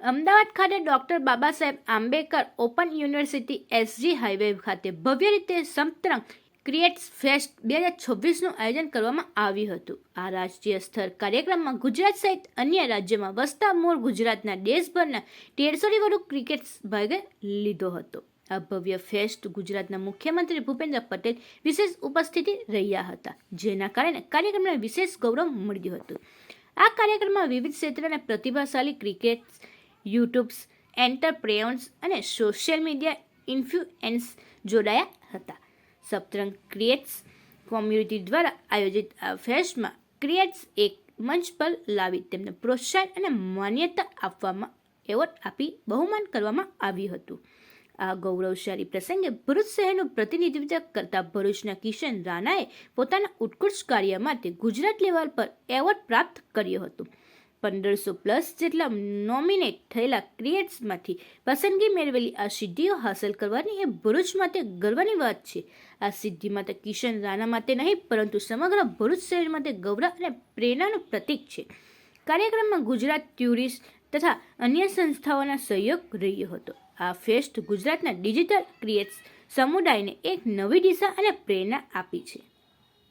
અમદાવાદ ખાતે doctor Baba Saheb Ambedkar open university SG highway ખાતે ભવ્ય રીતે સમતરંગ ક્રિએટ્સ ફેસ્ટ 2026નું આયોજન કરવામાં આવ્યું હતું. આ રાષ્ટ્રીય સ્તર કાર્યક્રમમાં ગુજરાત સહિત અન્ય રાજ્યોમાં વસતા મૂળ ગુજરાતના દેશભરના 150થી વધુ ક્રિકેટર્સ ભાગ લીધો હતો. આ ભવ્ય ફેસ્ટ ગુજરાતના મુખ્યમંત્રી ભૂપેન્દ્ર પટેલ વિશેષ ઉપસ્થિતિ રહ્યા હતા, જેના કારણે કાર્યક્રમને વિશેષ ગૌરવ મળ્યું હતું. આ કાર્યક્રમમાં વિવિધ ક્ષેત્રના પ્રતિભાશાળી ક્રિકેટર્સ, યુટ્યુબ્સ, એન્ટરપ્રેન્યોર્સ અને સોશિયલ મીડિયા ઇન્ફ્લુએન્સર્સ જોડાયા હતા. સપ્તરંગ ક્રિએટ્સ કોમ્યુનિટી દ્વારા આયોજિત આ ફેસ્ટમાં ક્રિએટર્સ એક મંચ પર લાવી તેમને પ્રોત્સાહન અને માન્યતા આપવામાં એવોર્ડ આપી બહુમાન કરવામાં આવ્યું હતું. આ ગૌરવશાળી પ્રસંગે ભરૂચ શહેરનું પ્રતિનિધિત્વ કરતા ભરૂચના કિશન રાણાએ પોતાના ઉત્કૃષ્ટ કાર્ય માટે ગુજરાત લેવલ પર એવોર્ડ પ્રાપ્ત કર્યો હતો. 1500+ જેટલા નોમિનેટ થયેલા ક્રિએટર્સમાંથી પસંદગી મેળવેલી આ સિદ્ધિઓ હાંસલ કરવાની એ ભરૂચ માટે ગર્વની વાત છે. આ સિદ્ધિ માત્ર કિશન રાણા માટે નહીં, પરંતુ સમગ્ર ભરૂચ શહેર માટે ગૌરવ અને પ્રેરણાનું પ્રતીક છે. કાર્યક્રમમાં ગુજરાત ટુરિસ્ટ તથા અન્ય સંસ્થાઓના સહયોગ રહ્યો હતો. આ ફેસ્ટ ગુજરાતના ડિજિટલ ક્રિએટર્સ સમુદાયને એક નવી દિશા અને પ્રેરણા આપી છે.